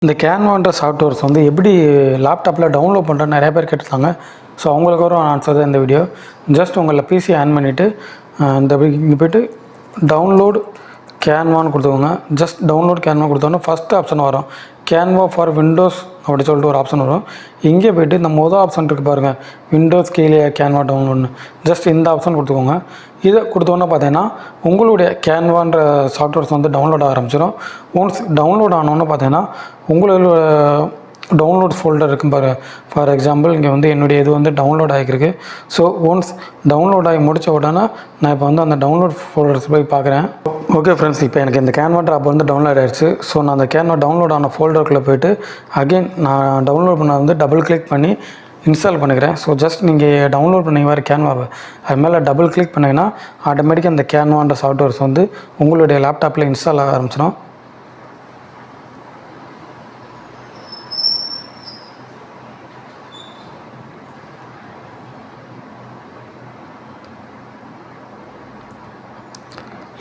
இந்த கேன்வான்ற சாஃப்ட்வேர்ஸ் வந்து எப்படி லேப்டாப்பில் டவுன்லோட் பண்ணுறேன்னு நிறைய பேர் கேட்டிருந்தாங்க. ஸோ அவங்களுக்கு ஒரு ஆன்சர் தான் இந்த வீடியோ. ஜஸ்ட் உங்களை பிசி ஆன் பண்ணிவிட்டு இங்கே போய்ட்டு டவுன்லோட் கேன்வான்னு கொடுத்துக்கோங்க. ஜஸ்ட் டவுன்லோட் கேன்வா கொடுத்தோன்னா ஃபஸ்ட்டு ஆப்ஷன் வரும், கேன்வா ஃபார் விண்டோஸ் அப்படி சொல்லிட்டு ஒரு ஆப்ஷன் வரும். இங்கே போய்ட்டு இந்த மொதல் ஆப்ஷன் இருக்குது பாருங்கள், விண்டோஸ் கீழே கேன்வா டவுன்லோட்னு. ஜஸ்ட் இந்த ஆப்ஷன் கொடுத்துக்கோங்க. இதை கொடுத்தோன்னா பார்த்தீங்கன்னா உங்களுடைய கேன்வான்ற சாஃப்ட்வேர்ஸ் வந்து டவுன்லோட் ஆரம்பிச்சிடும். ஒன்ஸ் டவுன்லோட் ஆனோன்னு பார்த்தீங்கன்னா உங்களோட டவுன்லோட் ஃபோல்டர் இருக்கும் பாரு. ஃபார் எக்ஸாம்பிள் இங்கே வந்து என்னுடைய இது வந்து டவுன்லோட் ஆகிருக்கு. ஸோ ஒன்ஸ் டவுன்லோட் ஆகி முடித்த உடனே நான் இப்போ வந்து அந்த டவுன்லோட் ஃபோல்டர்ஸ் போய் பார்க்குறேன். ஓகே ஃப்ரெண்ட்ஸ், இப்போ எனக்கு இந்த கேன்வா ஆப் வந்து டவுன்லோட் ஆகிடுச்சு. ஸோ நான் அந்த கேன்வா டவுன்லோட் ஆன ஃபோல்டருக்குள்ளே போய்ட்டு அகெயின் நான் டவுன்லோட் பண்ண வந்து டபுள் கிளிக் பண்ணி இன்ஸ்டால் பண்ணிக்கிறேன். ஸோ ஜஸ்ட் நீங்கள் டவுன்லோட் பண்ணி வர கேன்வாவை அது மேலே டபுள் கிளிக் பண்ணிங்கன்னா ஆட்டோமேட்டிக்காக அந்த கேன்வான்ற சாஃப்ட்வேர்ஸ் வந்து உங்களுடைய லேப்டாப்பில் இன்ஸ்டால் ஆக ஆரம்பிச்சிடும்.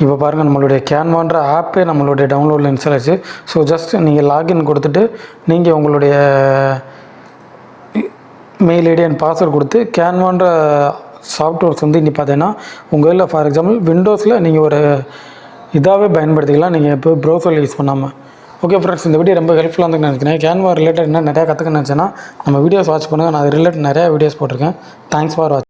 இப்போ பாருங்கள், நம்மளுடைய கேன்வான்ற ஆப்பே நம்மளுடைய டவுன்லோடில் இன்ஸ்டால் ஆச்சு. ஸோ ஜஸ்ட் நீங்கள் லாகின் கொடுத்துட்டு நீங்கள் உங்களுடைய மெயில் ஐடி அண்ட் பாஸ்வேர்டு கொடுத்து கேன்வான்ற சாஃப்ட்வேர்ஸ் வந்து இங்கே பார்த்தீங்கன்னா உங்கள் இதில் ஃபார் எக்ஸாம்பிள் விண்டோஸில் நீங்கள் ஒரு இதாகவே பயன்படுத்திக்கலாம், நீங்கள் இப்போ ப்ரௌசரில் யூஸ் பண்ணாமல். ஓகே ஃப்ரெண்ட்ஸ், இந்த வீடியோ ரொம்ப ஹெல்ப்ஃபுல்லாக இருக்குன்னு நினைக்கிறேன். கேன்வா ரிலேட்டட் என்ன நிறையா கற்றுக்க நினச்சேன்னா நம்ம வீடியோஸ் வாட்ச் பண்ணுங்கள். நான் அது ரிலேட்டட் நிறையா வீடியோஸ் போட்டிருக்கேன். தேங்க்ஸ் ஃபார் வாட்சிங்.